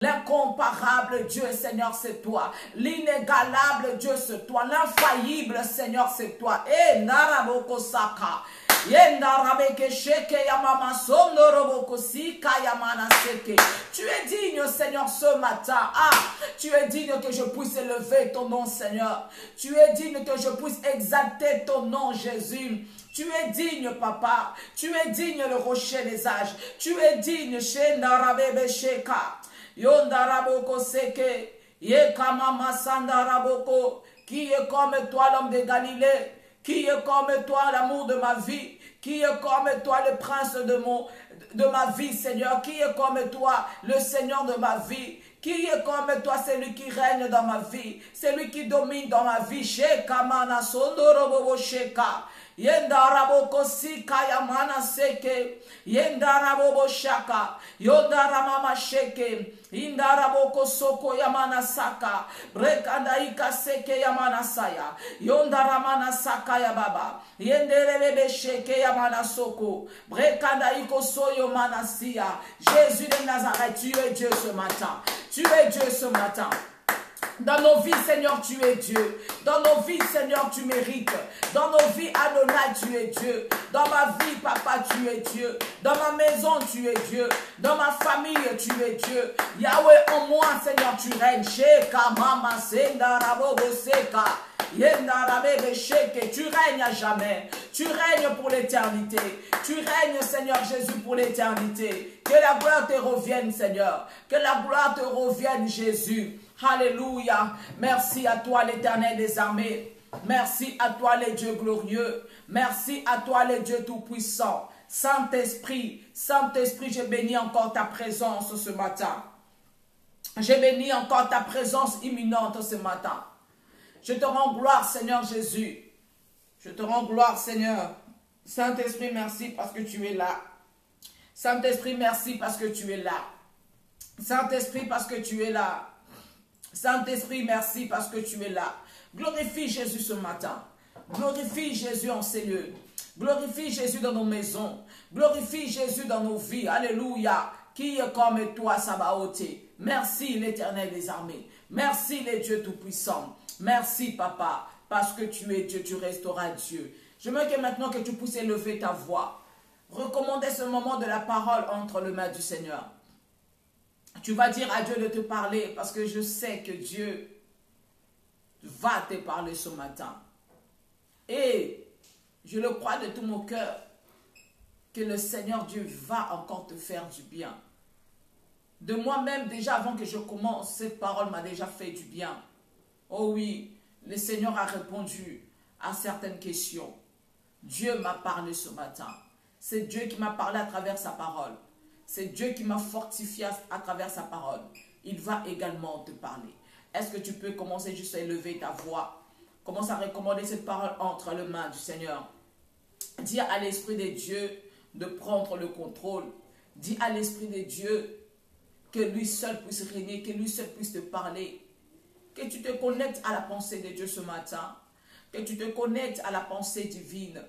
L'incomparable Dieu, Seigneur, c'est toi. L'inégalable Dieu, c'est toi. L'infaillible, Seigneur, c'est toi. Eh, naraboko saka. Tu es digne, Seigneur, ce matin. Ah, tu es digne que je puisse élever ton nom, Seigneur. Tu es digne que je puisse exalter ton nom, Jésus. Tu es digne, Papa. Tu es digne, le rocher des âges. Tu es digne, Shendarabebe Sheka. Yondaraboko Seke. Yekamama Sandaraboko. Qui est comme toi, l'homme de Galilée? Qui est comme toi, l'amour de ma vie? Qui est comme toi, le prince de ma vie, Seigneur? Qui est comme toi, le Seigneur de ma vie? Qui est comme toi, celui qui règne dans ma vie? Celui qui domine dans ma vie? Sheka mana sondorobobo sheka. Yendaraboko sika yamana seke. Yendarabobo shaka. Yondaramama sheke. Indaraboko soko yamana saka. Brekandaika seke yamana saya. Yondaramana saka ya baba. Yenderebebe sheke yamana soko. Brekandaiko soyo manasia. Jésus de Nazareth, tu es Dieu ce matin. Tu es Dieu ce matin. Dans nos vies, Seigneur, tu es Dieu. Dans nos vies, Seigneur, tu mérites. Dans nos vies, Adonai, tu es Dieu. Dans ma vie, Papa, tu es Dieu. Dans ma maison, tu es Dieu. Dans ma famille, tu es Dieu. Yahweh, en moi, Seigneur, tu règnes. Sheka mama senda rabobo seka. Tu règnes à jamais. Tu règnes pour l'éternité. Tu règnes, Seigneur Jésus, pour l'éternité. Que la gloire te revienne, Seigneur. Que la gloire te revienne, Jésus. Alléluia. Merci à toi, l'Éternel des armées. Merci à toi, les dieux glorieux. Merci à toi, les dieux tout-puissants. Saint-Esprit, Saint-Esprit, je bénis encore ta présence ce matin. Je bénis encore ta présence imminente ce matin. Je te rends gloire, Seigneur Jésus. Je te rends gloire, Seigneur. Saint-Esprit, merci parce que tu es là. Saint-Esprit, merci parce que tu es là. Saint-Esprit, parce que tu es là. Saint-Esprit, merci parce que tu es là. Glorifie Jésus ce matin. Glorifie Jésus en ces lieux. Glorifie Jésus dans nos maisons. Glorifie Jésus dans nos vies. Alléluia. Qui est comme toi, Sabaoth. Merci l'Éternel des armées. Merci les dieux tout-puissants. Merci, Papa, parce que tu es Dieu, tu resteras Dieu. Je veux que maintenant que tu puisses élever ta voix, recommander ce moment de la parole entre les mains du Seigneur. Tu vas dire à Dieu de te parler parce que je sais que Dieu va te parler ce matin. Et je le crois de tout mon cœur que le Seigneur Dieu va encore te faire du bien. De moi-même, déjà avant que je commence, cette parole m'a déjà fait du bien. Oh oui, le Seigneur a répondu à certaines questions. Dieu m'a parlé ce matin. C'est Dieu qui m'a parlé à travers sa parole. C'est Dieu qui m'a fortifié à travers sa parole. Il va également te parler. Est-ce que tu peux commencer juste à élever ta voix? Commence à recommander cette parole entre les mains du Seigneur. Dis à l'Esprit de Dieu de prendre le contrôle. Dis à l'Esprit de Dieu que lui seul puisse régner, que lui seul puisse te parler. Que tu te connectes à la pensée de Dieu ce matin. Que tu te connectes à la pensée divine.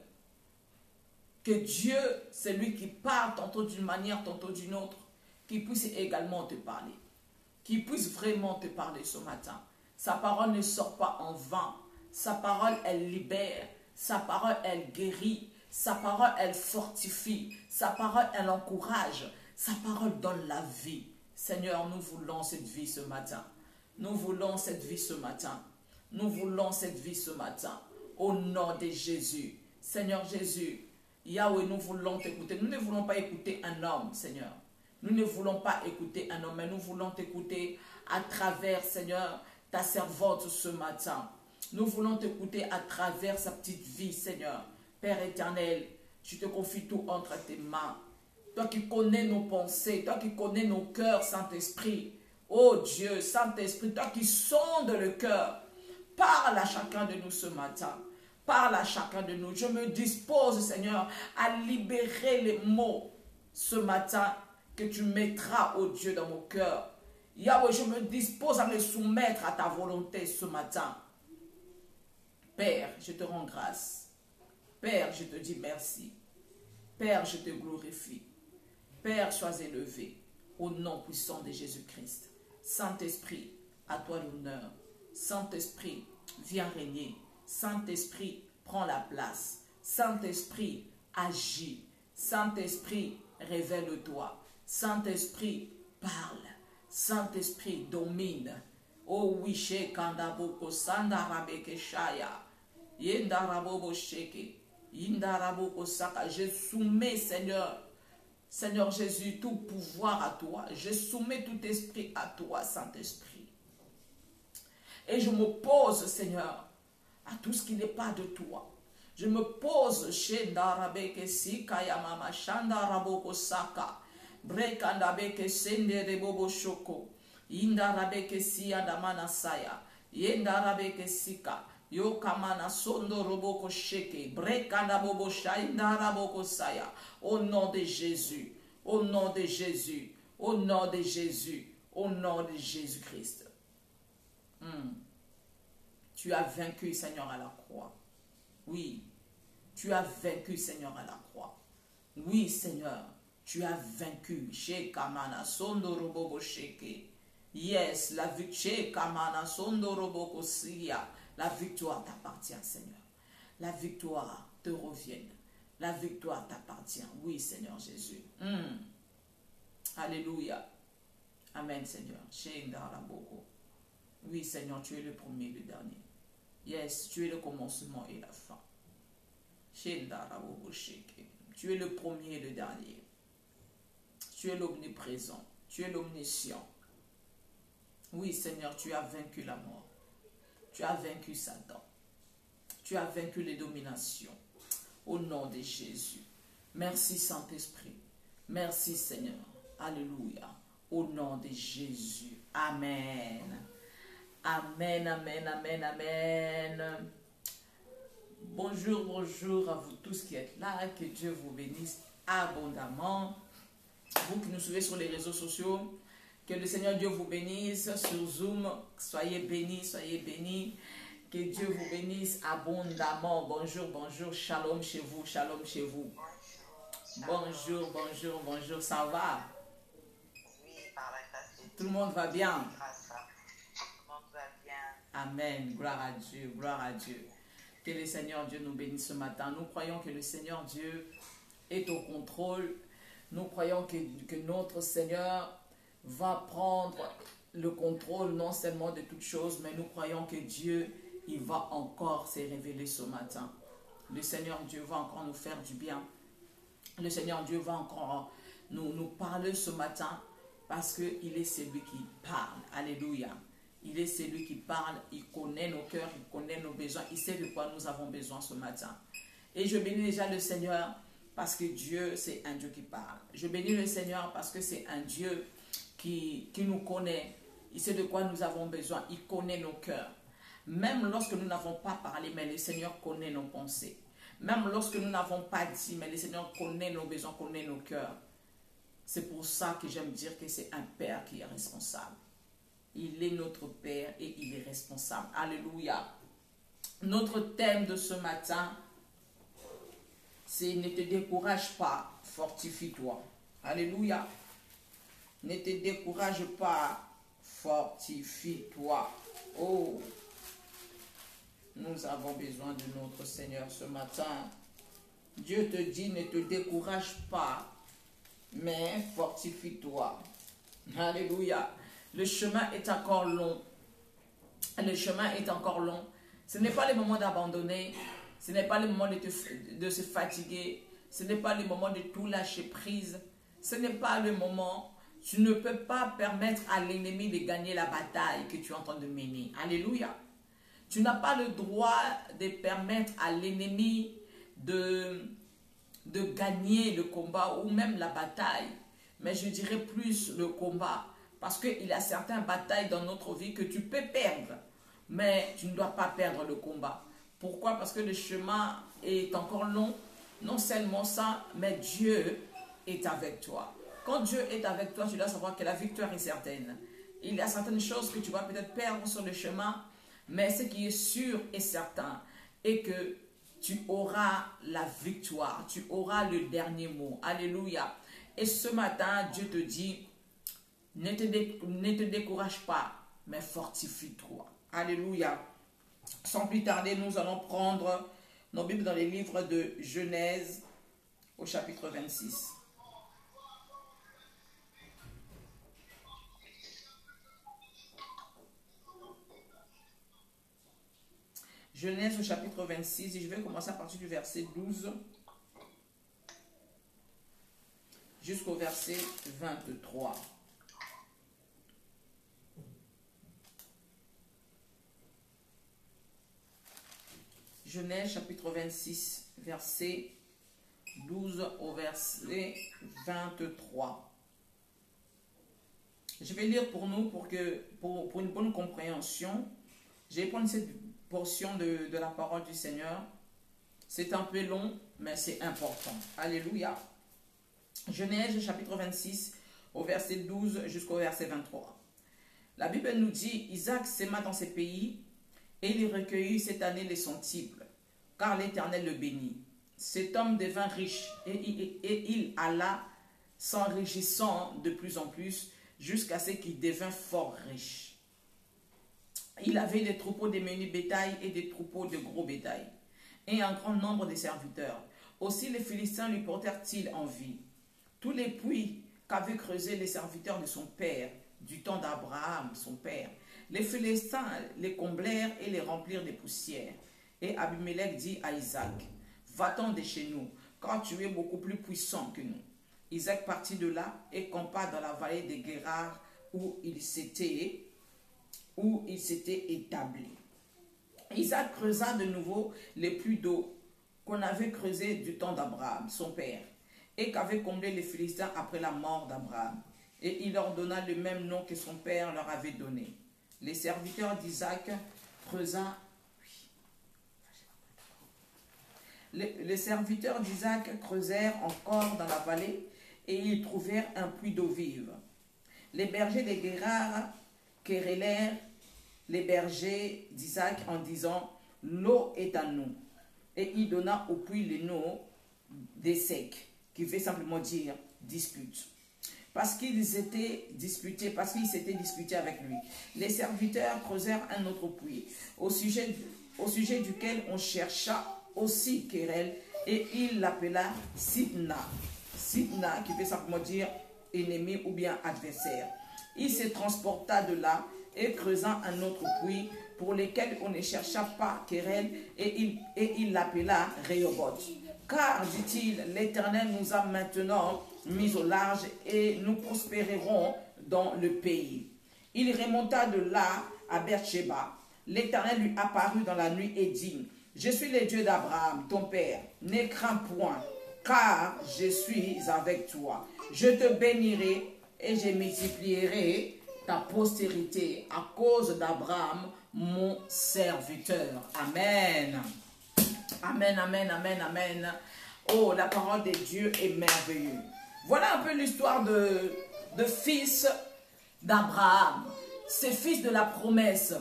Que Dieu, c'est lui qui parle tantôt d'une manière, tantôt d'une autre, qui puisse également te parler. Qui puisse vraiment te parler ce matin. Sa parole ne sort pas en vain. Sa parole, elle libère. Sa parole, elle guérit. Sa parole, elle fortifie. Sa parole, elle encourage. Sa parole donne la vie. Seigneur, nous voulons cette vie ce matin. Nous voulons cette vie ce matin. Nous voulons cette vie ce matin. Au nom de Jésus. Seigneur Jésus, Yahweh, nous voulons t'écouter. Nous ne voulons pas écouter un homme, Seigneur. Nous ne voulons pas écouter un homme, mais nous voulons t'écouter à travers, Seigneur, ta servante ce matin. Nous voulons t'écouter à travers sa petite vie, Seigneur. Père éternel, je te confie tout entre tes mains. Toi qui connais nos pensées, toi qui connais nos cœurs, Saint-Esprit. Oh Dieu, Saint-Esprit, toi qui sondes le cœur. Parle à chacun de nous ce matin. Parle à chacun de nous. Je me dispose, Seigneur, à libérer les mots ce matin que tu mettras, oh Dieu, dans mon cœur. Yahweh, je me dispose à me soumettre à ta volonté ce matin. Père, je te rends grâce. Père, je te dis merci. Père, je te glorifie. Père, sois élevé au nom puissant de Jésus-Christ. Saint-Esprit, à toi l'honneur. Saint-Esprit, viens régner. Saint-Esprit, prends la place. Saint-Esprit, agis. Saint-Esprit, révèle-toi. Saint-Esprit, parle. Saint-Esprit, domine. Oh oui, Shekandaboko Sandarabeke Shaya. Yendarabobo Sheke. Yindaraboko Saka. Je soumets, Seigneur Jésus, tout pouvoir à toi. Je soumets tout esprit à toi, Saint-Esprit. Et je m'oppose, Seigneur, à tout ce qui n'est pas de toi. Je me pose chez Darabeke Sika Yamama Shandaraboko Saka. Brekandabeke Sende de Bobo Shoko. Indarabeke Siya Damana Saya. Yendarabeke Sika. Yokamana Sondo Roboko Sheke. Brekandabobo Shaindaraboko Saya. Au nom de Jésus. Au nom de Jésus. Au nom de Jésus. Au nom de Jésus-Christ. Tu as vaincu, Seigneur, à la croix. Oui, tu as vaincu, Seigneur, à la croix. Oui, Seigneur, tu as vaincu. Shekamana Sondorobobo Sheke. Yes, la victoire, Sondoroboko Siya. La victoire t'appartient, Seigneur. La victoire te revient. La victoire t'appartient. Oui, Seigneur Jésus. Alléluia. Amen, Seigneur. Shendaraboko. Oui, Seigneur, tu es le premier et le dernier. Yes, tu es le commencement et la fin. Tu es le premier et le dernier. Tu es l'omniprésent. Tu es l'omniscient. Oui, Seigneur, tu as vaincu la mort. Tu as vaincu Satan. Tu as vaincu les dominations. Au nom de Jésus. Merci, Saint-Esprit. Merci, Seigneur. Alléluia. Au nom de Jésus. Amen. Amen, amen, amen, amen. Bonjour, bonjour à vous tous qui êtes là. Que Dieu vous bénisse abondamment. Vous qui nous suivez sur les réseaux sociaux, que le Seigneur Dieu vous bénisse sur Zoom. Soyez bénis, soyez bénis. Que Dieu vous bénisse abondamment. Bonjour, bonjour. Shalom chez vous, shalom chez vous. Bonjour, bonjour, bonjour. Ça va? Oui, par la grâce de Dieu. Tout le monde va bien? Grâce à tout le monde va bien. Amen. Gloire à Dieu, gloire à Dieu. Que le Seigneur Dieu nous bénisse ce matin. Nous croyons que le Seigneur Dieu est au contrôle. Nous croyons que notre Seigneur va prendre le contrôle non seulement de toutes choses, mais nous croyons que Dieu, il va encore se révéler ce matin. Le Seigneur Dieu va encore nous faire du bien. Le Seigneur Dieu va encore nous parler ce matin parce qu'il est celui qui parle. Alléluia. Il est celui qui parle, il connaît nos cœurs, il connaît nos besoins, il sait de quoi nous avons besoin ce matin. Et je bénis déjà le Seigneur parce que Dieu, c'est un Dieu qui parle. Je bénis le Seigneur parce que c'est un Dieu qui nous connaît. Il sait de quoi nous avons besoin, il connaît nos cœurs. Même lorsque nous n'avons pas parlé, mais le Seigneur connaît nos pensées. Même lorsque nous n'avons pas dit, mais le Seigneur connaît nos besoins, connaît nos cœurs. C'est pour ça que j'aime dire que c'est un Père qui est responsable. Il est notre Père et il est responsable. Alléluia. Notre thème de ce matin, c'est ne te décourage pas, fortifie-toi. Alléluia. Ne te décourage pas, fortifie-toi. Oh, nous avons besoin de notre Seigneur ce matin. Dieu te dit, ne te décourage pas, mais fortifie-toi. Alléluia. Le chemin est encore long. Le chemin est encore long. Ce n'est pas le moment d'abandonner. Ce n'est pas le moment de se fatiguer. Ce n'est pas le moment de tout lâcher prise. Ce n'est pas le moment. Tu ne peux pas permettre à l'ennemi de gagner la bataille que tu es en train de mener. Alléluia. Tu n'as pas le droit de permettre à l'ennemi de gagner le combat ou même la bataille. Mais je dirais plus le combat. Parce qu'il y a certaines batailles dans notre vie que tu peux perdre. Mais tu ne dois pas perdre le combat. Pourquoi? Parce que le chemin est encore long. Non seulement ça, mais Dieu est avec toi. Quand Dieu est avec toi, tu dois savoir que la victoire est certaine. Il y a certaines choses que tu vas peut-être perdre sur le chemin. Mais ce qui est sûr et certain est que tu auras la victoire. Tu auras le dernier mot. Alléluia. Et ce matin, Dieu te dit, Ne te décourage pas, mais fortifie-toi. Alléluia. Sans plus tarder, nous allons prendre nos Bibles dans les livres de Genèse au chapitre 26. Genèse au chapitre 26, et je vais commencer à partir du verset 12 jusqu'au verset 23. Genèse chapitre 26, verset 12 au verset 23. Je vais lire pour nous pour une bonne compréhension. Je vais prendre cette portion de la parole du Seigneur. C'est un peu long, mais c'est important. Alléluia. Genèse chapitre 26, au verset 12 jusqu'au verset 23. La Bible nous dit, Isaac s'aima dans ses pays, et il recueillit cette année les centiples, car l'Éternel le bénit. Cet homme devint riche, et il alla s'enrichissant de plus en plus, jusqu'à ce qu'il devint fort riche. Il avait des troupeaux de menus bétail et des troupeaux de gros bétail, et un grand nombre de serviteurs. Aussi les Philistins lui portèrent-ils envie. Tous les puits qu'avaient creusés les serviteurs de son père, du temps d'Abraham, son père, les Philistins les comblèrent et les remplirent de poussière. Et Abimelech dit à Isaac, va-t'en de chez nous, car tu es beaucoup plus puissant que nous. Isaac partit de là et campa dans la vallée de Guérar où il s'était établi. Isaac creusa de nouveau les puits d'eau qu'on avait creusés du temps d'Abraham, son père, et qu'avaient comblé les Philistins après la mort d'Abraham. Et il leur donna le même nom que son père leur avait donné. Les serviteurs d'Isaac creusèrent encore dans la vallée et ils trouvèrent un puits d'eau vive. Les bergers de Guérar querellèrent les bergers d'Isaac en disant, l'eau est à nous. Et il donna au puits le nom d'Essek, qui veut simplement dire dispute. Parce qu'ils s'étaient disputés avec lui. Les serviteurs creusèrent un autre puits, au sujet duquel on chercha aussi querelle, et il l'appela Sitna. Sitna, qui veut simplement dire ennemi ou bien adversaire. Il se transporta de là et creusa un autre puits pour lequel on ne chercha pas querelle, et il l'appela Rehoboth. Car, dit-il, l'Éternel nous a maintenant mis au large et nous prospérerons dans le pays. Il remonta de là à Beersheba. L'Éternel lui apparut dans la nuit et dit, je suis le Dieu d'Abraham, ton père, ne crains point, car je suis avec toi. Je te bénirai et je multiplierai ta postérité à cause d'Abraham, mon serviteur. Amen. Amen, amen, amen, amen. Oh, la parole de Dieu est merveilleuse. Voilà un peu l'histoire de fils d'Abraham. Ces fils de la promesse.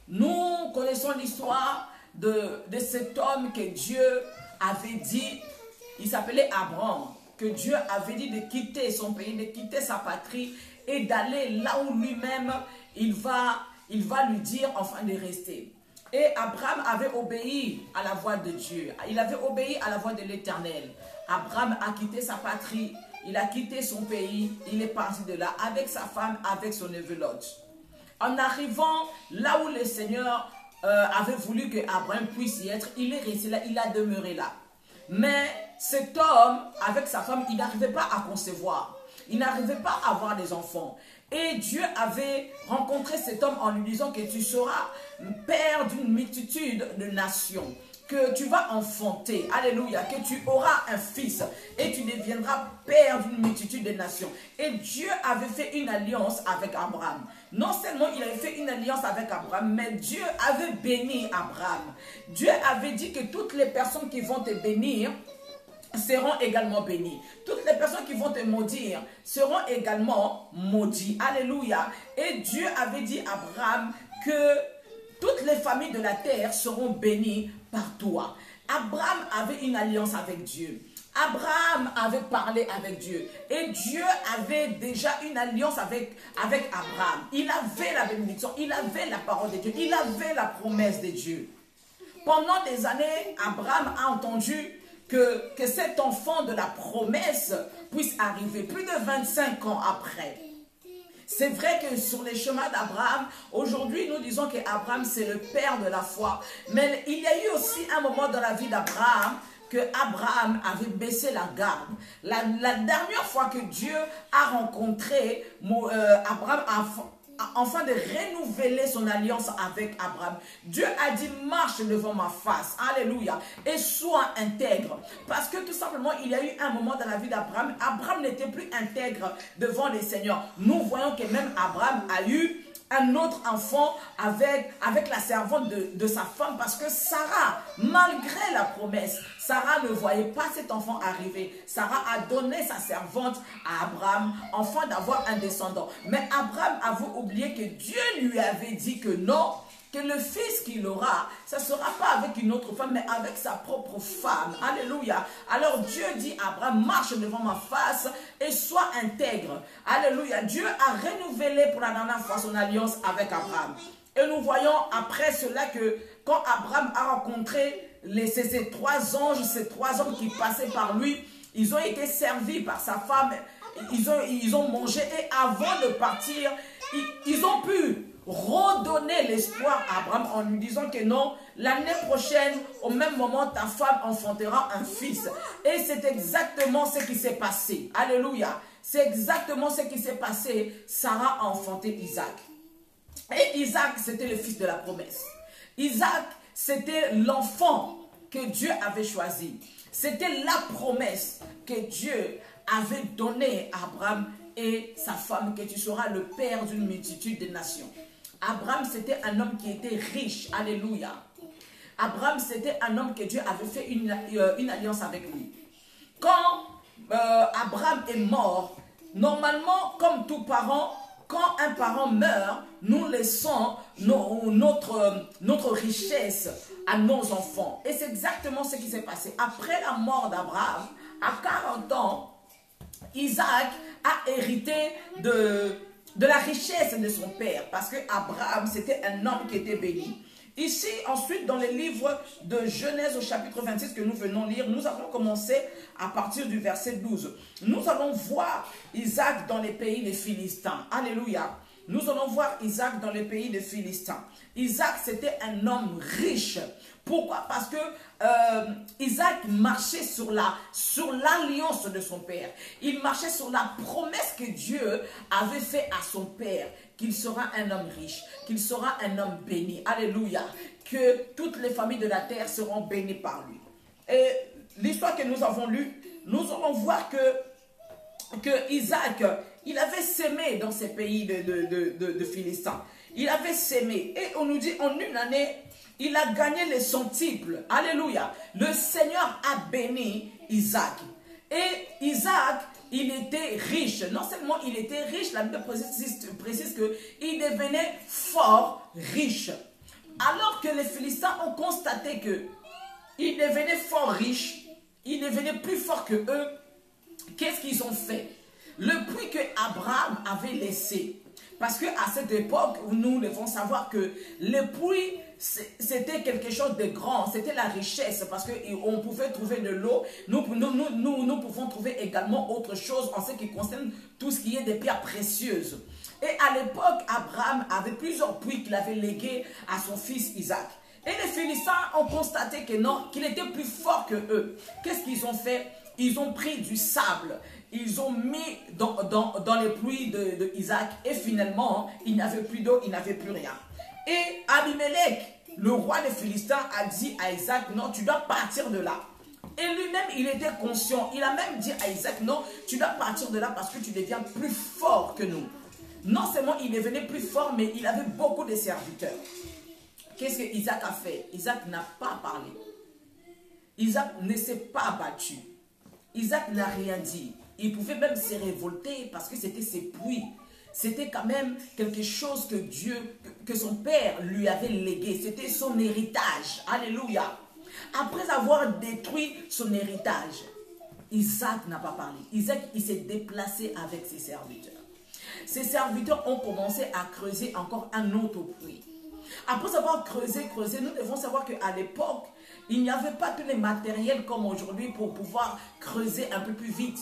Nous connaissons l'histoire de cet homme que Dieu avait dit, il s'appelait Abraham, que Dieu avait dit de quitter son pays, de quitter sa patrie et d'aller là où lui-même il va lui dire enfin de rester. Et Abraham avait obéi à la voix de Dieu. Il avait obéi à la voix de l'Éternel. Abraham a quitté sa patrie, il a quitté son pays, il est parti de là avec sa femme, avec son neveu Lot. En arrivant là où le Seigneur avait voulu que Abraham puisse y être, il est resté là, il a demeuré là. Mais cet homme, avec sa femme, il n'arrivait pas à concevoir. Il n'arrivait pas à avoir des enfants. Et Dieu avait rencontré cet homme en lui disant que tu seras père d'une multitude de nations, que tu vas enfanter, alléluia, que tu auras un fils et tu deviendras père d'une multitude de nations. Et Dieu avait fait une alliance avec Abraham. Non seulement il avait fait une alliance avec Abraham, mais Dieu avait béni Abraham. Dieu avait dit que toutes les personnes qui vont te bénir seront également bénis. Toutes les personnes qui vont te maudire seront également maudits. Alléluia. Et Dieu avait dit à Abraham que toutes les familles de la terre seront bénies par toi. Abraham avait une alliance avec Dieu. Abraham avait parlé avec Dieu et Dieu avait déjà une alliance avec Abraham. Il avait la bénédiction, il avait la parole de Dieu, il avait la promesse de Dieu. Pendant des années, Abraham a entendu que cet enfant de la promesse puisse arriver plus de 25 ans après. C'est vrai que sur les chemins d'Abraham, aujourd'hui nous disons qu'Abraham c'est le père de la foi. Mais il y a eu aussi un moment dans la vie d'Abraham que Abraham avait baissé la garde. La dernière fois que Dieu a rencontré Abraham afin de renouveler son alliance avec Abraham, Dieu a dit marche devant ma face, alléluia, et sois intègre. Parce que tout simplement il y a eu un moment dans la vie d'Abraham, Abraham n'était plus intègre devant les seigneurs. Nous voyons que même Abraham a eu un autre enfant avec la servante de sa femme, parce que Sarah, malgré la promesse, Sarah ne voyait pas cet enfant arriver. Sarah a donné sa servante à Abraham afin d'avoir un descendant. Mais Abraham avait oublié que Dieu lui avait dit que non, que le fils qu'il aura, ça ne sera pas avec une autre femme, mais avec sa propre femme. Alléluia. Alors Dieu dit à Abraham, marche devant ma face et sois intègre. Alléluia. Dieu a renouvelé pour la dernière fois son alliance avec Abraham. Et nous voyons après cela que quand Abraham a rencontré ces trois anges, ces trois hommes qui passaient par lui, ils ont été servis par sa femme, ils ont mangé et avant de partir, ils ont pu redonner l'espoir à Abraham en lui disant que non, l'année prochaine, au même moment, ta femme enfantera un fils. Et c'est exactement ce qui s'est passé. Alléluia. C'est exactement ce qui s'est passé. Sarah a enfanté Isaac. Et Isaac, c'était le fils de la promesse. Isaac, c'était l'enfant que Dieu avait choisi. C'était la promesse que Dieu avait donnée à Abraham et sa femme, que tu seras le père d'une multitude de nations. Abraham, c'était un homme qui était riche. Alléluia. Abraham, c'était un homme que Dieu avait fait une alliance avec lui. Quand Abraham est mort, normalement, comme tout parent, quand un parent meurt, nous laissons notre richesse à nos enfants. Et c'est exactement ce qui s'est passé. Après la mort d'Abraham, à 40 ans, Isaac a hérité de la richesse de son père. Parce que Abraham, c'était un homme qui était béni. Ici, ensuite, dans le livre de Genèse au chapitre 26 que nous venons lire, nous allons commencer à partir du verset 12. Nous allons voir Isaac dans les pays des Philistins. Alléluia. Nous allons voir Isaac dans les pays des Philistins. Isaac, c'était un homme riche. Pourquoi? Parce que Isaac marchait sur l'alliance de son père. Il marchait sur la promesse que Dieu avait faite à son père, qu'il sera un homme riche, qu'il sera un homme béni. Alléluia. Que toutes les familles de la terre seront bénies par lui. Et l'histoire que nous avons lue, nous allons voir que Isaac, il avait sémé dans ces pays de Philistins. Il avait sémé. Et on nous dit, en une année, il a gagné les centuples. Alléluia. Le Seigneur a béni Isaac. Et Isaac, il était riche. Non seulement il était riche, la Bible précise qu'il devenait fort riche. Alors que les Philistins ont constaté qu'il devenait fort riche, il devenait plus fort que eux, qu'est-ce qu'ils ont fait? Le puits que Abraham avait laissé. Parce qu'à cette époque, nous devons savoir que le puits, c'était quelque chose de grand, c'était la richesse, parce qu'on pouvait trouver de l'eau. Nous pouvons trouver également autre chose en ce qui concerne tout ce qui est des pierres précieuses. Et à l'époque, Abraham avait plusieurs puits qu'il avait légués à son fils Isaac. Et les Philistins ont constaté que non, qu'il était plus fort que eux. Qu'est-ce qu'ils ont fait? Ils ont pris du sable. Ils ont mis dans les puits d'Isaac et finalement, il n'y avait plus d'eau, il n'y avait plus rien. Et Abimelech, le roi des Philistins, a dit à Isaac, non, tu dois partir de là. Et lui-même, il était conscient. Il a même dit à Isaac, non, tu dois partir de là parce que tu deviens plus fort que nous. Non seulement il devenait plus fort, mais il avait beaucoup de serviteurs. Qu'est-ce que Isaac a fait? Isaac n'a pas parlé. Isaac ne s'est pas battu. Isaac n'a rien dit. Il pouvait même se révolter parce que c'était ses puits. C'était quand même quelque chose que que son père lui avait légué. C'était son héritage. Alléluia. Après avoir détruit son héritage, Isaac n'a pas parlé. Isaac, il s'est déplacé avec ses serviteurs. Ses serviteurs ont commencé à creuser encore un autre puits. Après avoir creusé, nous devons savoir qu'à l'époque, il n'y avait pas tous les matériels comme aujourd'hui pour pouvoir creuser un peu plus vite.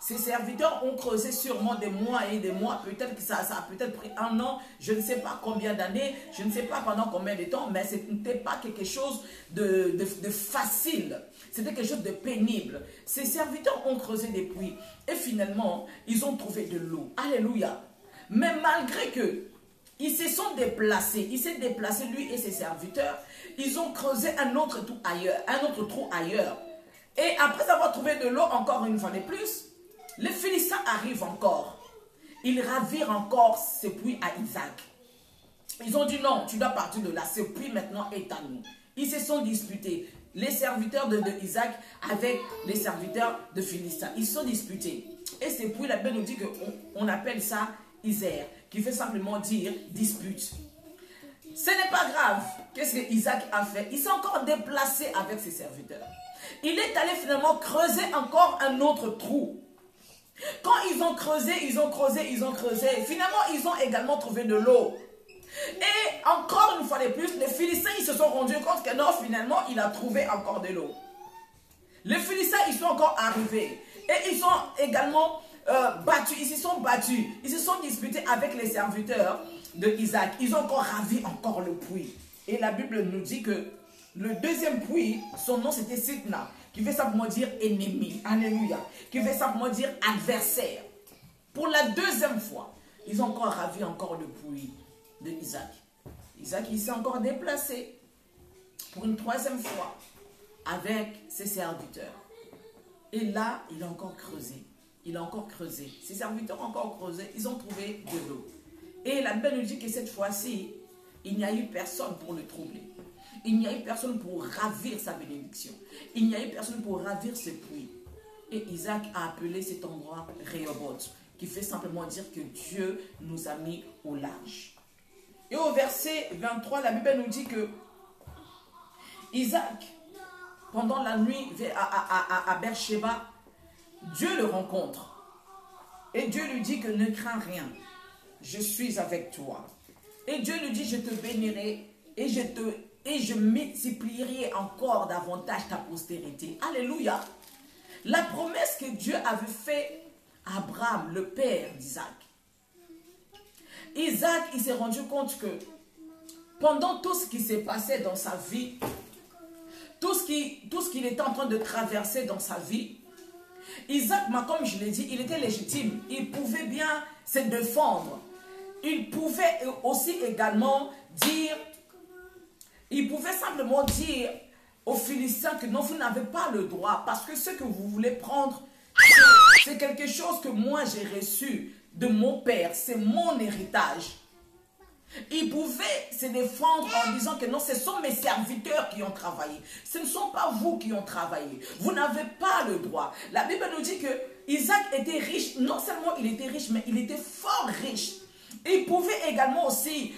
Ces serviteurs ont creusé sûrement des mois et des mois. Peut-être que ça a peut-être pris un an, je ne sais pas combien d'années, je ne sais pas pendant combien de temps, mais ce n'était pas quelque chose de facile. C'était quelque chose de pénible. Ces serviteurs ont creusé des puits et finalement, ils ont trouvé de l'eau. Alléluia. Mais malgré que ils se sont déplacés, il s'est déplacé lui et ses serviteurs, ils ont creusé un autre trou ailleurs. Et après avoir trouvé de l'eau encore une fois de plus, les Philistins arrivent encore. Ils ravirent encore ce puits à Isaac. Ils ont dit non, tu dois partir de là, ce puits maintenant est à nous. Ils se sont disputés, les serviteurs de Isaac avec les serviteurs de Philistins. Ils se sont disputés. Et ce puits, la Bible nous dit qu'on appelle ça Isère, qui veut simplement dire dispute. Ce n'est pas grave. Qu'est-ce que Isaac a fait? Il s'est encore déplacé avec ses serviteurs. Il est allé finalement creuser encore un autre trou. Quand ils ont creusé, finalement ils ont également trouvé de l'eau. Et encore une fois de plus, les Philistins ils se sont rendus compte que non, finalement il a trouvé encore de l'eau. Les Philistins ils sont encore arrivés. Et ils ont également battus, ils se sont battus. Ils se sont disputés avec les serviteurs de Isaac. Ils ont encore ravi encore le puits. Et la Bible nous dit que le deuxième puits, son nom c'était Sitna, qui veut simplement dire ennemi. Alléluia. Qui veut simplement dire adversaire. Pour la deuxième fois, ils ont encore ravi encore le puits de Isaac. Isaac, il s'est encore déplacé pour une troisième fois avec ses serviteurs. Et là, il a encore creusé. Il a encore creusé. Ses serviteurs ont encore creusé. Ils ont trouvé de l'eau. Et la Bible nous dit que cette fois-ci, il n'y a eu personne pour le troubler. Il n'y a eu personne pour ravir sa bénédiction. Il n'y a eu personne pour ravir ce puits. Et Isaac a appelé cet endroit Rehoboth, qui fait simplement dire que Dieu nous a mis au large. Et au verset 23, la Bible nous dit que Isaac, pendant la nuit à Beersheba, Dieu le rencontre. Et Dieu lui dit que ne crains rien. Je suis avec toi. Et Dieu lui dit, je te bénirai et je multiplierai encore davantage ta postérité. Alléluia. La promesse que Dieu avait faite à Abraham, le père d'Isaac. Isaac, il s'est rendu compte que pendant tout ce qui s'est passé dans sa vie, tout ce qu'il était en train de traverser dans sa vie, Isaac, comme je l'ai dit, il était légitime. Il pouvait bien se défendre. Il pouvait aussi également dire, il pouvait simplement dire aux Philistins que non, vous n'avez pas le droit parce que ce que vous voulez prendre, c'est quelque chose que moi j'ai reçu de mon père, c'est mon héritage. Il pouvait se défendre en disant que non, ce sont mes serviteurs qui ont travaillé. Ce ne sont pas vous qui ont travaillé. Vous n'avez pas le droit. La Bible nous dit que Isaac était riche. Non seulement il était riche, mais il était fort riche. Il pouvait également aussi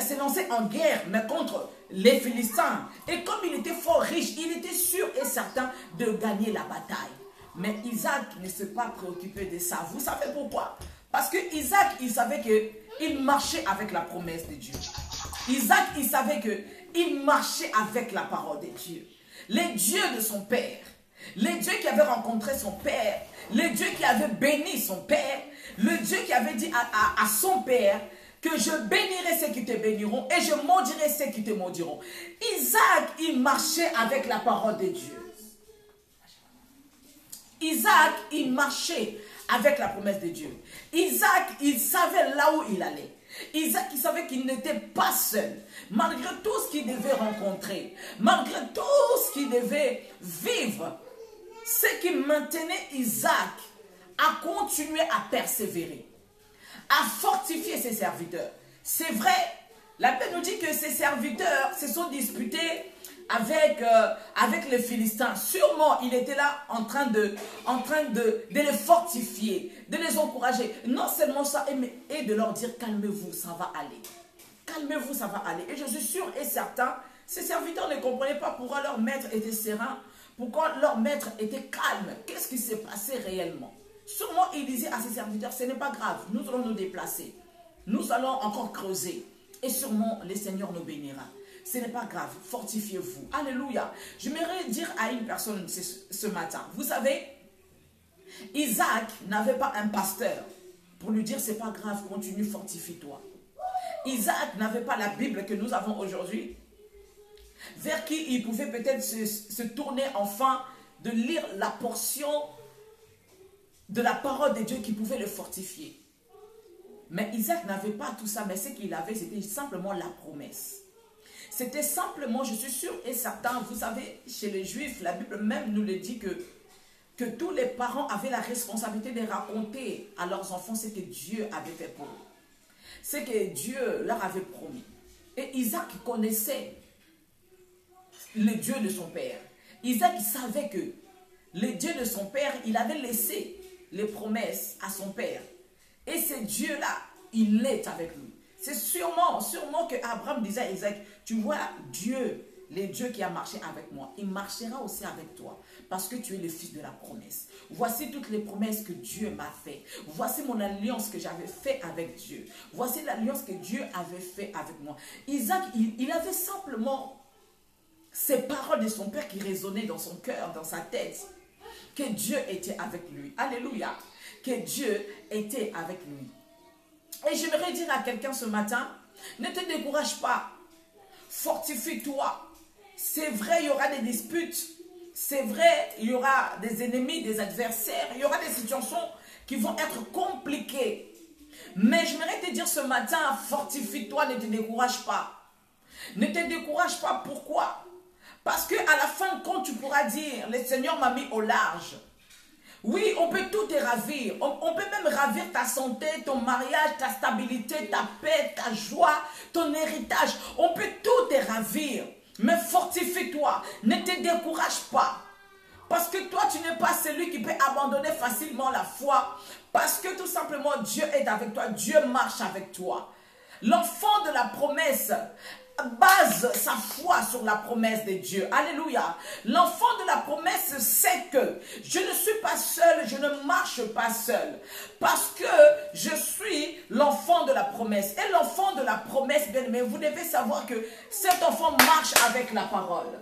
s'élancer en guerre, mais contre les Philistins. Et comme il était fort riche, il était sûr et certain de gagner la bataille. Mais Isaac ne s'est pas préoccupé de ça. Vous savez pourquoi? Parce que Isaac, il savait qu'il marchait avec la promesse de Dieu. Isaac, il savait qu'il marchait avec la parole de Dieu. Les dieux de son père, les dieux qui avaient rencontré son père, les dieux qui avaient béni son père, le Dieu qui avait dit à son père que je bénirai ceux qui te béniront et je maudirai ceux qui te maudiront. Isaac, il marchait avec la parole de Dieu. Isaac, il marchait avec la promesse de Dieu. Isaac, il savait là où il allait. Isaac, il savait qu'il n'était pas seul. Malgré tout ce qu'il devait rencontrer, malgré tout ce qu'il devait vivre, ce qui maintenait Isaac à continuer à persévérer, à fortifier ses serviteurs. C'est vrai, la Bible nous dit que ses serviteurs se sont disputés avec les Philistins. Sûrement, il était là en train de les fortifier, de les encourager. Non seulement ça, et de leur dire, calmez-vous, ça va aller. Calmez-vous, ça va aller. Et je suis sûr et certain, ces serviteurs ne comprenaient pas pourquoi leur maître était serein, Pourquoi leur maître était calme? Qu'est-ce qui s'est passé réellement? Sûrement, il disait à ses serviteurs, ce n'est pas grave, nous allons nous déplacer. Nous allons encore creuser. Et sûrement, le Seigneur nous bénira. Ce n'est pas grave, fortifiez-vous. Alléluia. J'aimerais dire à une personne ce matin, vous savez, Isaac n'avait pas un pasteur pour lui dire, c'est pas grave, continue, fortifie-toi. Isaac n'avait pas la Bible que nous avons aujourd'hui, vers qui il pouvait peut-être se tourner enfin, de lire la portion de la parole de Dieu qui pouvait le fortifier. Mais Isaac n'avait pas tout ça, mais ce qu'il avait, c'était simplement la promesse. C'était simplement, je suis sûr et certain, vous savez, chez les Juifs, la Bible même nous le dit que tous les parents avaient la responsabilité de raconter à leurs enfants ce que Dieu avait fait pour eux. Ce que Dieu leur avait promis. Et Isaac connaissait le Dieu de son père. Isaac savait que le Dieu de son père, il avait laissé les promesses à son père. Et ce Dieu-là, il est avec lui. C'est sûrement que Abraham disait à Isaac, tu vois Dieu, le Dieu qui a marché avec moi, il marchera aussi avec toi. Parce que tu es le fils de la promesse. Voici toutes les promesses que Dieu m'a faites. Voici mon alliance que j'avais faite avec Dieu. Voici l'alliance que Dieu avait faite avec moi. Isaac, il avait simplement ces paroles de son père qui résonnaient dans son cœur, dans sa tête. Que Dieu était avec lui. Alléluia. Que Dieu était avec lui. Et j'aimerais dire à quelqu'un ce matin, ne te décourage pas. Fortifie-toi. C'est vrai, il y aura des disputes. C'est vrai, il y aura des ennemis, des adversaires. Il y aura des situations qui vont être compliquées. Mais j'aimerais te dire ce matin, fortifie-toi, ne te décourage pas. Ne te décourage pas, pourquoi? Parce qu'à la fin, quand tu pourras dire, le Seigneur m'a mis au large. Oui, on peut tout te ravir. On peut même ravir ta santé, ton mariage, ta stabilité, ta paix, ta joie, ton héritage. On peut tout te ravir. Mais fortifie-toi. Ne te décourage pas. Parce que toi, tu n'es pas celui qui peut abandonner facilement la foi. Parce que tout simplement, Dieu est avec toi. Dieu marche avec toi. L'enfant de la promesse base sa foi sur la promesse de Dieu. Alléluia. L'enfant de la promesse sait que je ne suis pas seul, je ne marche pas seul. Parce que je suis l'enfant de la promesse. Et l'enfant de la promesse, bien aimé, vous devez savoir que cet enfant marche avec la parole.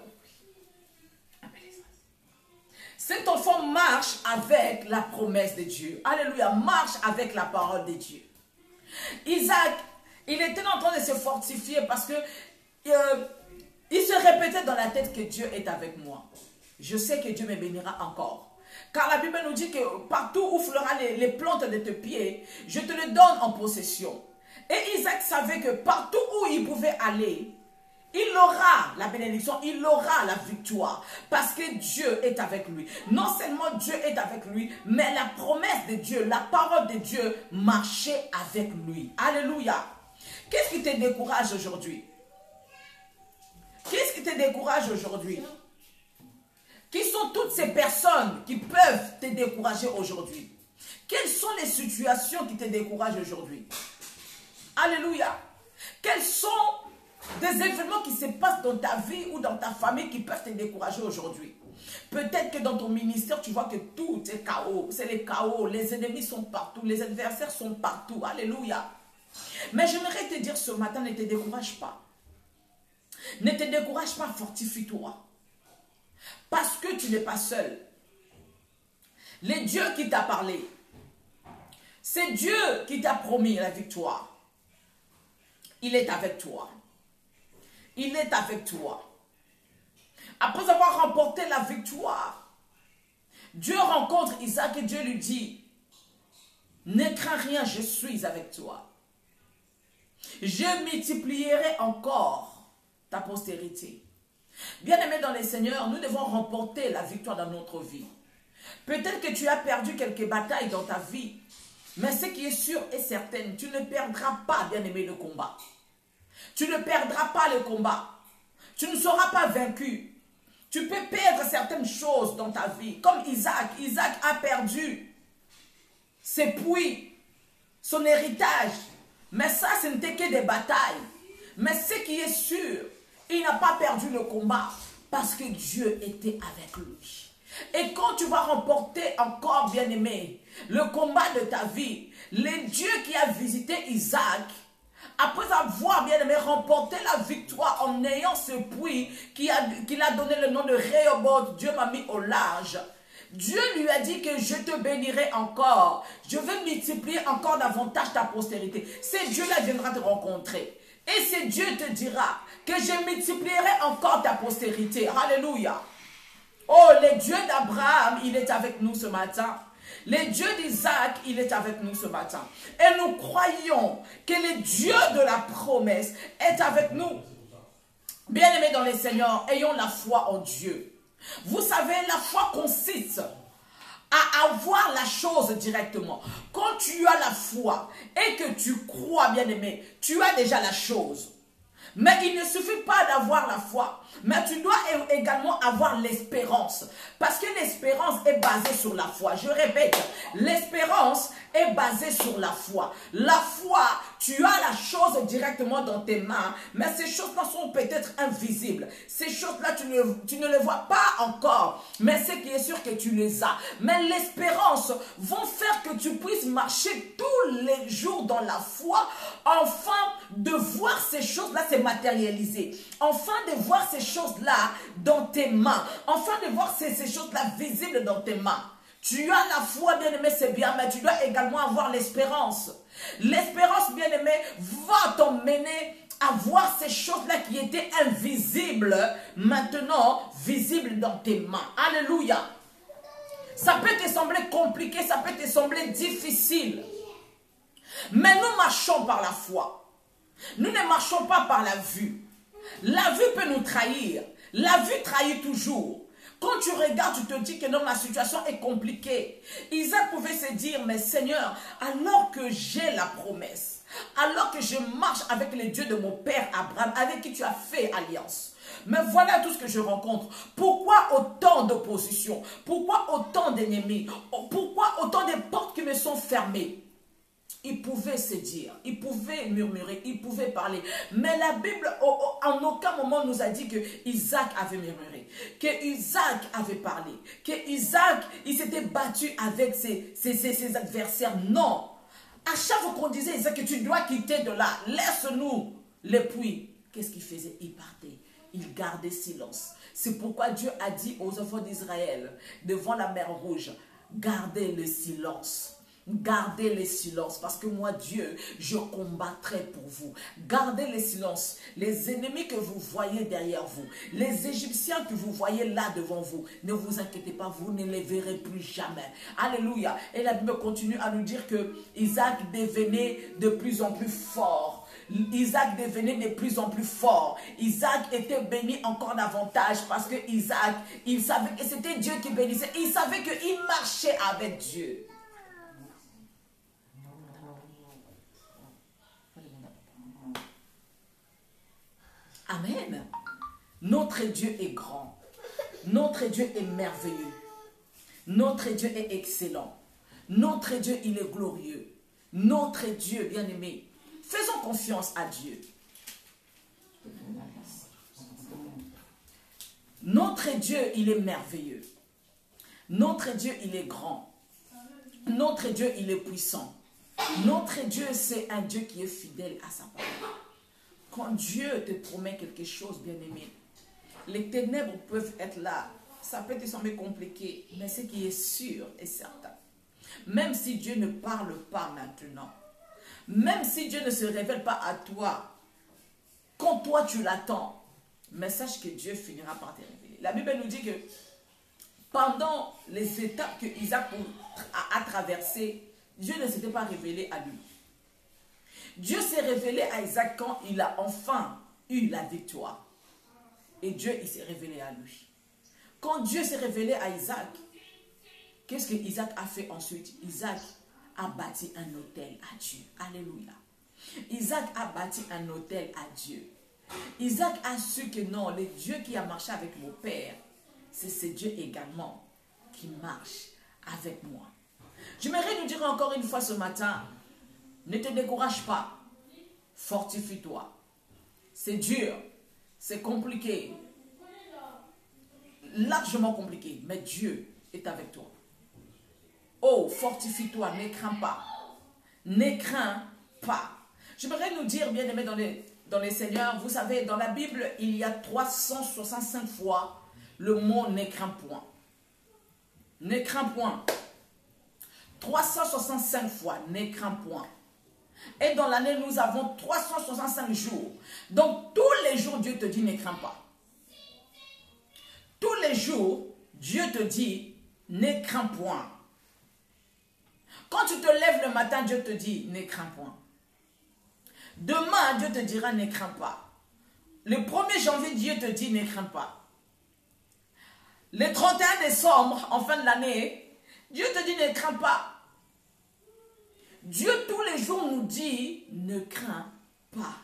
Cet enfant marche avec la promesse de Dieu. Alléluia. Marche avec la parole de Dieu. Isaac, il était en train de se fortifier parce que il se répétait dans la tête que Dieu est avec moi. Je sais que Dieu me bénira encore. Car la Bible nous dit que partout où fleurent les plantes de tes pieds, je te le donne en possession. Et Isaac savait que partout où il pouvait aller, il aura la bénédiction, il aura la victoire. Parce que Dieu est avec lui. Non seulement Dieu est avec lui, mais la promesse de Dieu, la parole de Dieu marchait avec lui. Alléluia. Qu'est-ce qui te décourage aujourd'hui? Qu'est-ce qui te décourage aujourd'hui? Qui sont toutes ces personnes qui peuvent te décourager aujourd'hui? Quelles sont les situations qui te découragent aujourd'hui? Alléluia. Quels sont des événements qui se passent dans ta vie ou dans ta famille qui peuvent te décourager aujourd'hui? Peut-être que dans ton ministère, tu vois que tout est chaos. C'est le chaos. Les ennemis sont partout. Les adversaires sont partout. Alléluia. Mais j'aimerais te dire ce matin, ne te décourage pas. Ne te décourage pas, fortifie-toi. Parce que tu n'es pas seul. Le Dieu qui t'a parlé, c'est Dieu qui t'a promis la victoire. Il est avec toi. Il est avec toi. Après avoir remporté la victoire, Dieu rencontre Isaac et Dieu lui dit, ne crains rien, je suis avec toi. Je multiplierai encore ta postérité. Bien-aimés dans les Seigneurs, nous devons remporter la victoire dans notre vie. Peut-être que tu as perdu quelques batailles dans ta vie, mais ce qui est sûr et certain, tu ne perdras pas, bien-aimé, le combat. Tu ne perdras pas le combat. Tu ne seras pas vaincu. Tu peux perdre certaines choses dans ta vie, comme Isaac. Isaac a perdu ses puits, son héritage. Mais ça, ce n'était que des batailles. Mais ce qui est sûr, il n'a pas perdu le combat. Parce que Dieu était avec lui. Et quand tu vas remporter encore, bien-aimé, le combat de ta vie, le Dieu qui a visité Isaac, après avoir, bien-aimé, remporté la victoire en ayant ce puits qu'il a donné le nom de Rehoboth, Dieu m'a mis au large. Dieu lui a dit que je te bénirai encore. Je vais multiplier encore davantage ta postérité. Ce Dieu-là viendra te rencontrer. Et ce Dieu te dira que je multiplierai encore ta postérité. Alléluia. Oh, le Dieu d'Abraham, il est avec nous ce matin. Le Dieu d'Isaac, il est avec nous ce matin. Et nous croyons que le Dieu de la promesse est avec nous. Bien-aimés dans les Seigneurs, ayons la foi en Dieu. Vous savez, la foi consiste à avoir la chose directement. Quand tu as la foi et que tu crois, bien-aimé, tu as déjà la chose. Mais il ne suffit pas d'avoir la foi, mais tu dois également avoir l'espérance. Parce que l'espérance est basée sur la foi. Je répète, l'espérance est basée sur la foi. La foi, tu as la chose directement dans tes mains, mais ces choses-là sont peut-être invisibles. Ces choses-là, tu ne les vois pas encore, mais ce qui est sûr que tu les as. Mais l'espérance vont faire que tu puisses marcher tous les jours dans la foi, afin de voir ces choses-là se matérialiser, enfin de voir ces choses-là dans tes mains, enfin de voir ces choses-là visibles dans tes mains. Tu as la foi, bien-aimé, c'est bien, mais tu dois également avoir l'espérance. L'espérance, bien-aimé, va t'emmener à voir ces choses-là qui étaient invisibles, maintenant visibles dans tes mains. Alléluia. Ça peut te sembler compliqué, ça peut te sembler difficile, mais nous marchons par la foi. Nous ne marchons pas par la vue. La vue peut nous trahir. La vue trahit toujours. Quand tu regardes, tu te dis que non, ma situation est compliquée. Isaac pouvait se dire, mais Seigneur, alors que j'ai la promesse, alors que je marche avec les dieux de mon père Abraham, avec qui tu as fait alliance, mais voilà tout ce que je rencontre. Pourquoi autant d'opposition? Pourquoi autant d'ennemis? Pourquoi autant de portes qui me sont fermées? Il pouvait se dire, il pouvait murmurer, il pouvait parler. Mais la Bible, en aucun moment, nous a dit que Isaac avait murmuré, que Isaac avait parlé, que Isaac, il s'était battu avec ses adversaires. Non. À chaque fois qu'on disait, Isaac, que tu dois quitter de là, laisse-nous le puits. Qu'est-ce qu'il faisait? Il partait. Il gardait silence. C'est pourquoi Dieu a dit aux enfants d'Israël, devant la mer Rouge, gardez le silence. Gardez le silence, parce que moi, Dieu, je combattrai pour vous. Gardez le silence. Les ennemis que vous voyez derrière vous, les Égyptiens que vous voyez là devant vous, ne vous inquiétez pas, vous ne les verrez plus jamais. Alléluia. Et la Bible continue à nous dire que Isaac devenait de plus en plus fort. Isaac devenait de plus en plus fort. Isaac était béni encore davantage parce que Isaac, il savait que c'était Dieu qui bénissait. Il savait qu'il marchait avec Dieu. Amen. Notre Dieu est grand. Notre Dieu est merveilleux. Notre Dieu est excellent. Notre Dieu, il est glorieux. Notre Dieu, bien-aimé, faisons confiance à Dieu. Notre Dieu, il est merveilleux. Notre Dieu, il est grand. Notre Dieu, il est puissant. Notre Dieu, c'est un Dieu qui est fidèle à sa parole. Quand Dieu te promet quelque chose, bien-aimé, les ténèbres peuvent être là. Ça peut te sembler compliqué, mais ce qui est sûr et certain, même si Dieu ne parle pas maintenant, même si Dieu ne se révèle pas à toi, quand toi tu l'attends, mais sache que Dieu finira par te révéler. La Bible nous dit que pendant les étapes que Isaac a traversées, Dieu ne s'était pas révélé à lui. Dieu s'est révélé à Isaac quand il a enfin eu la victoire. Et Dieu, il s'est révélé à lui. Quand Dieu s'est révélé à Isaac, qu'est-ce que Isaac a fait ensuite? Isaac a bâti un autel à Dieu. Alléluia. Isaac a bâti un autel à Dieu. Isaac a su que non, le Dieu qui a marché avec mon père, c'est ce Dieu également qui marche avec moi. J'aimerais nous dire encore une fois ce matin, ne te décourage pas, fortifie-toi. C'est dur, c'est compliqué, largement compliqué, mais Dieu est avec toi. Oh, fortifie-toi, ne crains pas. Ne crains pas. J'aimerais nous dire, bien aimés dans les Seigneurs, vous savez, dans la Bible, il y a 365 fois le mot ne crains point. Ne crains point. 365 fois, ne crains point. Et dans l'année, nous avons 365 jours. Donc, tous les jours, Dieu te dit, ne crains pas. Tous les jours, Dieu te dit, ne crains point. Quand tu te lèves le matin, Dieu te dit, ne crains point. Demain, Dieu te dira, ne crains pas. Le 1er janvier, Dieu te dit, ne crains pas. Le 31 décembre, en fin de l'année, Dieu te dit, ne crains pas. Dieu, tous les jours, nous dit, ne crains pas.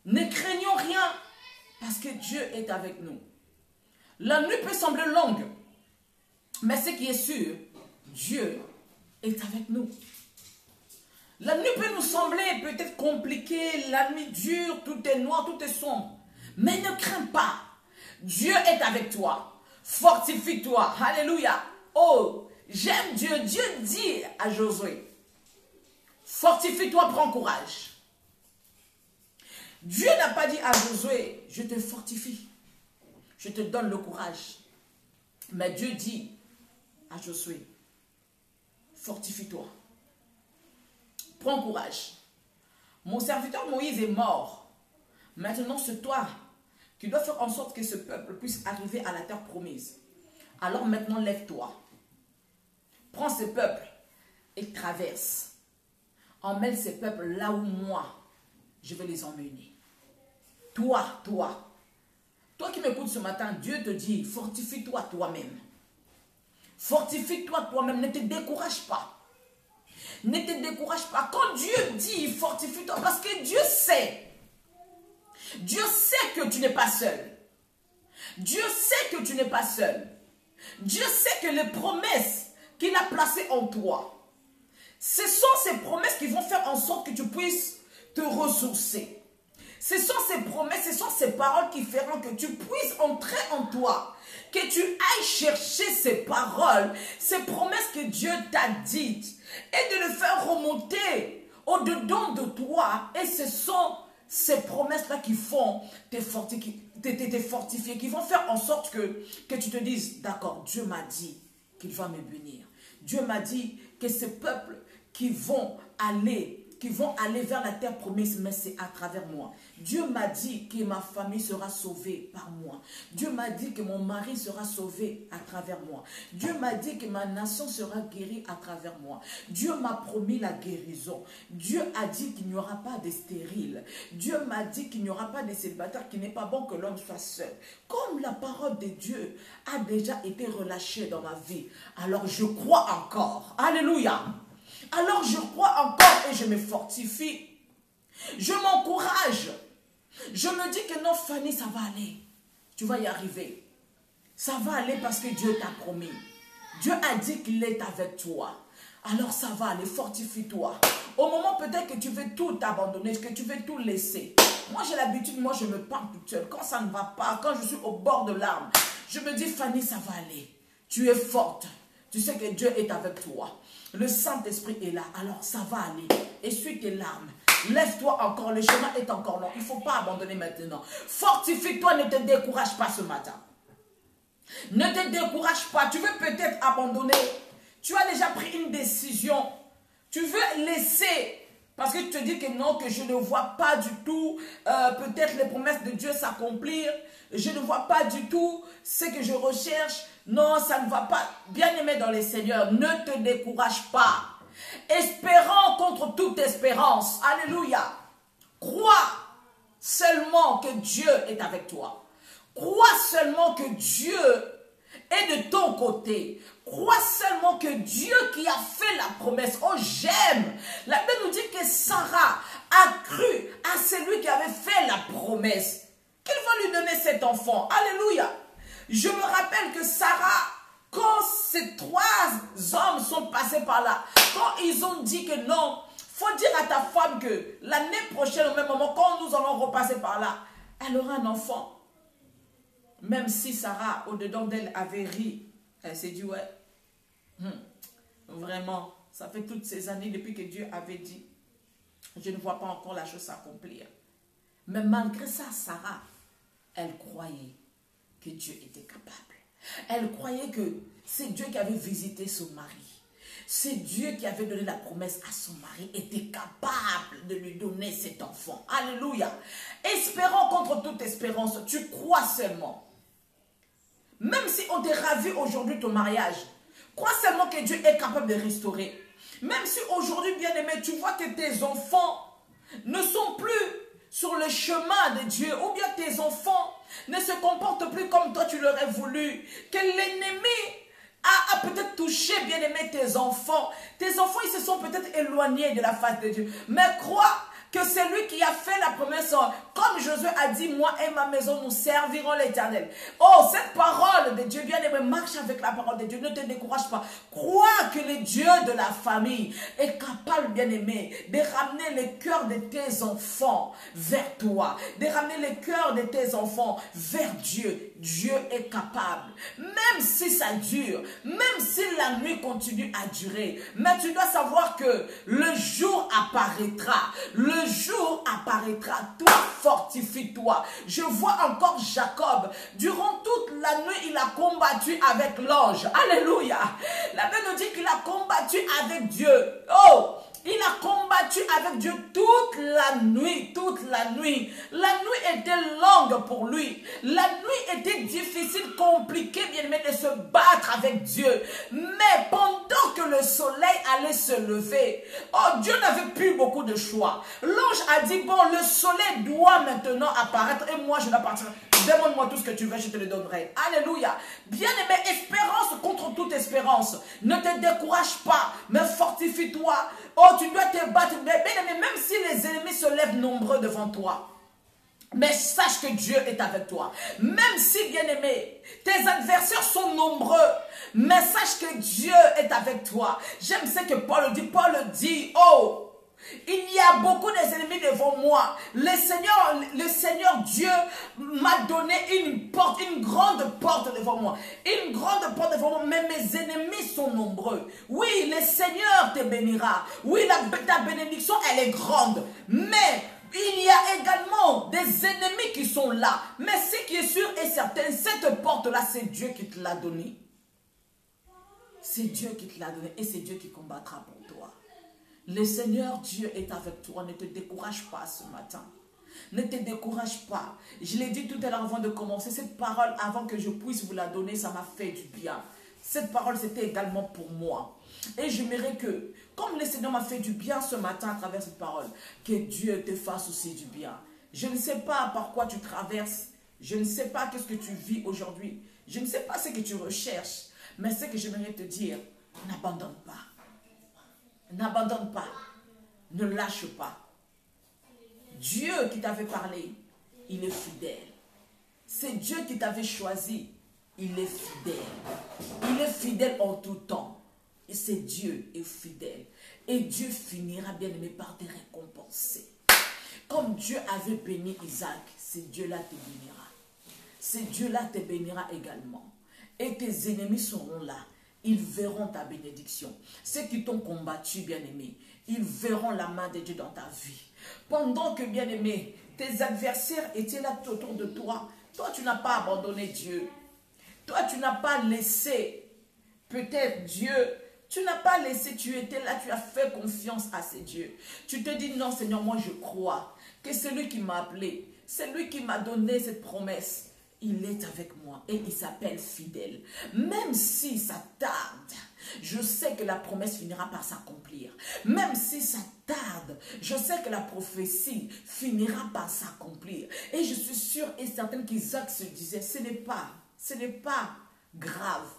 Ne craignons rien, parce que Dieu est avec nous. La nuit peut sembler longue, mais ce qui est sûr, Dieu est avec nous. La nuit peut nous sembler peut-être compliquée, la nuit dure, tout est noir, tout est sombre. Mais ne crains pas, Dieu est avec toi. Fortifie-toi, alléluia. Oh, j'aime Dieu. Dieu dit à Josué, fortifie-toi, prends courage. Dieu n'a pas dit à Josué, je te fortifie, je te donne le courage. Mais Dieu dit à Josué, fortifie-toi, prends courage. Mon serviteur Moïse est mort. Maintenant, c'est toi qui dois faire en sorte que ce peuple puisse arriver à la terre promise. Alors maintenant, lève-toi. Prends ce peuple et traverse. Emmène ces peuples là où moi, je vais les emmener. Toi qui m'écoutes ce matin, Dieu te dit, fortifie-toi toi-même. Fortifie-toi toi-même, ne te décourage pas. Ne te décourage pas. Quand Dieu dit, fortifie-toi, parce que Dieu sait que tu n'es pas seul. Dieu sait que tu n'es pas seul. Dieu sait que les promesses qu'il a placées en toi, ce sont ces promesses qui vont faire en sorte que tu puisses te ressourcer. Ce sont ces promesses, ce sont ces paroles qui feront que tu puisses entrer en toi, que tu ailles chercher ces paroles, ces promesses que Dieu t'a dites et de le faire remonter au-dedans de toi. Et ce sont ces promesses-là qui font te fortifier, qui vont faire en sorte que tu te dises, d'accord, Dieu m'a dit qu'il va me bénir. Dieu m'a dit que ces peuples qui vont aller vers la terre promise, mais c'est à travers moi. Dieu m'a dit que ma famille sera sauvée par moi. Dieu m'a dit que mon mari sera sauvé à travers moi. Dieu m'a dit que ma nation sera guérie à travers moi. Dieu m'a promis la guérison. Dieu a dit qu'il n'y aura pas de stériles. Dieu m'a dit qu'il n'y aura pas de célibataires, qu'il n'est pas bon que l'homme soit seul. Comme la parole de Dieu a déjà été relâchée dans ma vie, alors je crois encore. Alléluia. Alors je crois encore et je me fortifie. Je m'encourage. Je me dis que non, Fanny, ça va aller. Tu vas y arriver. Ça va aller parce que Dieu t'a promis. Dieu a dit qu'il est avec toi. Alors ça va aller, fortifie-toi. Au moment peut-être que tu veux tout abandonner, que tu veux tout laisser. Moi j'ai l'habitude, moi je me parle toute seule. Quand ça ne va pas, quand je suis au bord de larmes, je me dis, Fanny, ça va aller. Tu es forte. Tu sais que Dieu est avec toi. Le Saint-Esprit est là, alors ça va aller. Essuie tes larmes. Lève-toi encore, le chemin est encore long. Il ne faut pas abandonner maintenant. Fortifie-toi, ne te décourage pas ce matin. Ne te décourage pas. Tu veux peut-être abandonner. Tu as déjà pris une décision. Tu veux laisser parce que tu te dis que non, que je ne vois pas du tout peut-être les promesses de Dieu s'accomplir. Je ne vois pas du tout ce que je recherche. Non, ça ne va pas. Bien-aimé dans les Seigneurs, ne te décourage pas. Espérant contre toute espérance. Alléluia. Crois seulement que Dieu est avec toi. Crois seulement que Dieu est de ton côté. Crois seulement que Dieu qui a fait la promesse. Oh, j'aime. La Bible nous dit que Sarah a cru à celui qui avait fait la promesse, qu'il va lui donner cet enfant. Alléluia. Je me rappelle que Sarah, quand ces 3 hommes sont passés par là, quand ils ont dit que non, faut dire à ta femme que l'année prochaine, au même moment, quand nous allons repasser par là, elle aura un enfant. même si Sarah, au-dedans d'elle, avait ri, elle s'est dit, ouais, vraiment, ça fait toutes ces années depuis que Dieu avait dit, je ne vois pas encore la chose s'accomplir. Mais malgré ça, Sarah, elle croyait que Dieu était capable. Elle croyait que c'est Dieu qui avait visité son mari. C'est Dieu qui avait donné la promesse à son mari, était capable de lui donner cet enfant. Alléluia. Espérons contre toute espérance, tu crois seulement. Même si on t'a ravi aujourd'hui ton mariage, crois seulement que Dieu est capable de restaurer. Même si aujourd'hui, bien-aimé, tu vois que tes enfants ne sont plus sur le chemin de Dieu, ou bien tes enfants ne se comportent plus comme toi tu l'aurais voulu, que l'ennemi a peut-être touché, bien-aimé, tes enfants. Tes enfants, ils se sont peut-être éloignés de la face de Dieu. Mais crois que c'est lui qui a fait la promesse. Comme Josué a dit, moi et ma maison, nous servirons l'Éternel. Oh, cette parole de Dieu, bien-aimé, marche avec la parole de Dieu. Ne te décourage pas. Crois que le Dieu de la famille est capable, bien-aimé, de ramener le cœur de tes enfants vers toi. De ramener le cœur de tes enfants vers Dieu. Dieu est capable. Même si ça dure, même si la nuit continue à durer, mais tu dois savoir que le jour apparaîtra. Le jour apparaîtra. Toi, fortifie-toi. Je vois encore Jacob. Durant toute la nuit, il a combattu avec l'ange. Alléluia. La Bible nous dit qu'il a combattu avec Dieu. Oh! Il a combattu avec Dieu toute la nuit, toute la nuit. La nuit était longue pour lui. La nuit était difficile, compliquée, bien aimé, de se battre avec Dieu. Mais pendant que le soleil allait se lever, oh, Dieu n'avait plus beaucoup de choix. L'ange a dit, bon, le soleil doit maintenant apparaître et moi je n'appartiens. Demande-moi tout ce que tu veux, je te le donnerai. Alléluia. Bien-aimé, espérance contre toute espérance. Ne te décourage pas, mais fortifie-toi. Oh, tu dois te battre. Bien-aimé, même si les ennemis se lèvent nombreux devant toi, mais sache que Dieu est avec toi. Même si, bien-aimé, tes adversaires sont nombreux, mais sache que Dieu est avec toi. J'aime ce que Paul dit, oh, il y a beaucoup d'ennemis devant moi. Le Seigneur Dieu m'a donné une porte, une grande porte devant moi. Une grande porte devant moi, mais mes ennemis sont nombreux. Oui, le Seigneur te bénira. Oui, ta bénédiction, elle est grande. Mais il y a également des ennemis qui sont là. Mais ce qui est sûr et certain, cette porte-là, c'est Dieu qui te l'a donnée. C'est Dieu qui te l'a donnée et c'est Dieu qui combattra pour toi. Le Seigneur Dieu est avec toi. Ne te décourage pas ce matin. Ne te décourage pas. Je l'ai dit tout à l'heure avant de commencer. Cette parole, avant que je puisse vous la donner, ça m'a fait du bien. Cette parole, c'était également pour moi. Et j'aimerais que, comme le Seigneur m'a fait du bien ce matin à travers cette parole, que Dieu te fasse aussi du bien. Je ne sais pas par quoi tu traverses. Je ne sais pas qu'est-ce que tu vis aujourd'hui. Je ne sais pas ce que tu recherches. Mais ce que j'aimerais te dire, n'abandonne pas. N'abandonne pas. Ne lâche pas. Dieu qui t'avait parlé, il est fidèle. C'est Dieu qui t'avait choisi, il est fidèle. Il est fidèle en tout temps. Et c'est Dieu est fidèle. Et Dieu finira, bien aimé, par te récompenser. Comme Dieu avait béni Isaac, ce Dieu-là te bénira. Ce Dieu-là te bénira également. Et tes ennemis seront là. Ils verront ta bénédiction. Ceux qui t'ont combattu, bien-aimé, ils verront la main de Dieu dans ta vie. Pendant que, bien-aimé, tes adversaires étaient là tout autour de toi, toi, tu n'as pas abandonné Dieu. Toi, tu n'as pas laissé peut-être Dieu. Tu n'as pas laissé, tu étais là, tu as fait confiance à ces dieux. Tu te dis, non, Seigneur, moi, je crois que c'est lui qui m'a appelé. C'est lui qui m'a donné cette promesse. Il est avec moi et il s'appelle fidèle. Même si ça tarde, je sais que la promesse finira par s'accomplir. Même si ça tarde, je sais que la prophétie finira par s'accomplir. Et je suis sûre et certaine qu'Isaac se disait, ce n'est pas grave.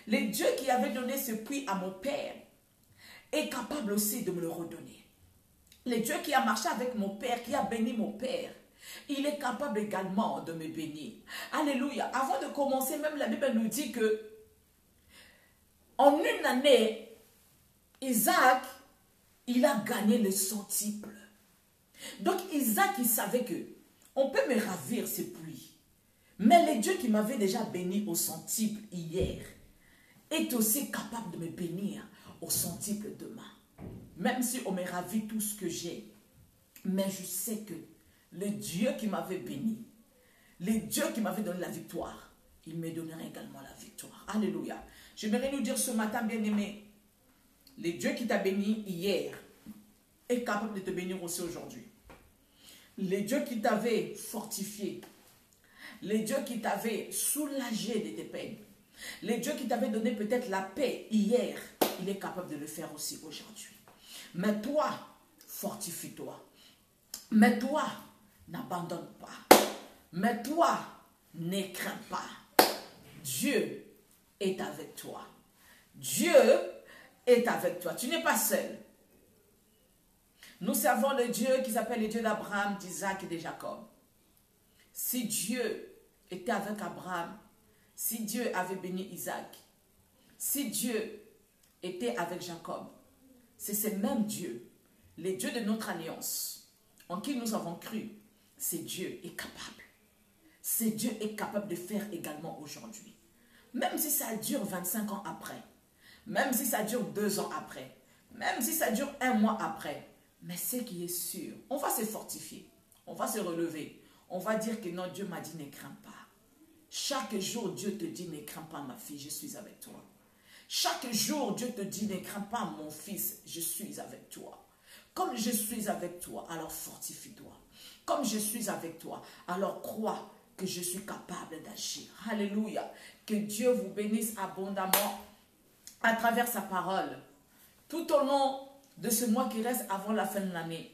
Le Dieu qui avait donné ce puits à mon père est capable aussi de me le redonner. Le Dieu qui a marché avec mon père, qui a béni mon père, il est capable également de me bénir. Alléluia. Avant de commencer, même la Bible nous dit que en une année, Isaac, il a gagné le centuple. Donc Isaac, il savait que on peut me ravir ce puits. Mais le Dieu qui m'avait déjà béni au centuple hier est aussi capable de me bénir au centuple demain. Même si on me ravit tout ce que j'ai, mais je sais que le Dieu qui m'avait béni, le Dieu qui m'avait donné la victoire, il me donnera également la victoire. Alléluia. J'aimerais nous dire ce matin, bien-aimé, le Dieu qui t'a béni hier est capable de te bénir aussi aujourd'hui. Le Dieu qui t'avait fortifié, le Dieu qui t'avait soulagé de tes peines, le Dieu qui t'avait donné peut-être la paix hier, il est capable de le faire aussi aujourd'hui. Mais toi, fortifie-toi. Mais toi, n'abandonne pas. Mais toi, ne crains pas. Dieu est avec toi. Dieu est avec toi. Tu n'es pas seul. Nous servons le Dieu qui s'appelle le Dieu d'Abraham, d'Isaac et de Jacob. Si Dieu était avec Abraham, si Dieu avait béni Isaac, si Dieu était avec Jacob, c'est ce même Dieu, le Dieu de notre alliance, en qui nous avons cru, ce Dieu est capable. Ce Dieu est capable de faire également aujourd'hui. Même si ça dure 25 ans après, même si ça dure 2 ans après, même si ça dure 1 mois après, mais ce qui est sûr, on va se fortifier, on va se relever, on va dire que non, Dieu m'a dit ne crains pas. Chaque jour, Dieu te dit ne crains pas ma fille, je suis avec toi. Chaque jour, Dieu te dit ne crains pas mon fils, je suis avec toi. Comme je suis avec toi, alors fortifie-toi. Comme je suis avec toi, alors crois que je suis capable d'agir. Alléluia. Que Dieu vous bénisse abondamment à travers sa parole. Tout au long de ce mois qui reste avant la fin de l'année,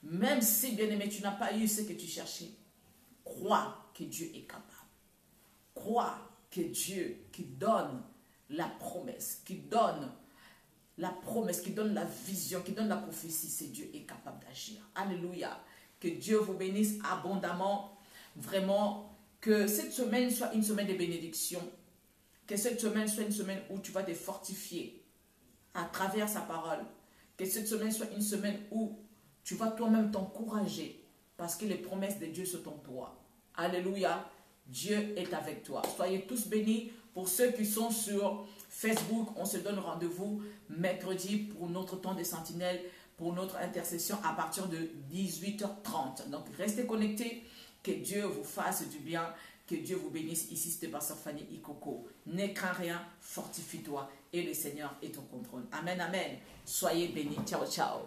même si, bien-aimé, tu n'as pas eu ce que tu cherchais, crois que Dieu est capable. Crois que Dieu qui donne la promesse, qui donne la promesse, qui donne la vision, qui donne la prophétie, c'est Dieu est capable d'agir. Alléluia. Que Dieu vous bénisse abondamment. Vraiment, que cette semaine soit une semaine de bénédiction. Que cette semaine soit une semaine où tu vas te fortifier à travers sa parole. Que cette semaine soit une semaine où tu vas toi-même t'encourager parce que les promesses de Dieu sont en toi. Alléluia. Dieu est avec toi. Soyez tous bénis. Pour ceux qui sont sur Facebook, on se donne rendez-vous mercredi pour notre temps de sentinelle, pour notre intercession à partir de 18h30. Donc, restez connectés. Que Dieu vous fasse du bien. Que Dieu vous bénisse. Ici, c'était Pasteur Fanny Ikoko. Ne crains rien, fortifie-toi et le Seigneur est au contrôle. Amen, amen. Soyez bénis. Ciao, ciao.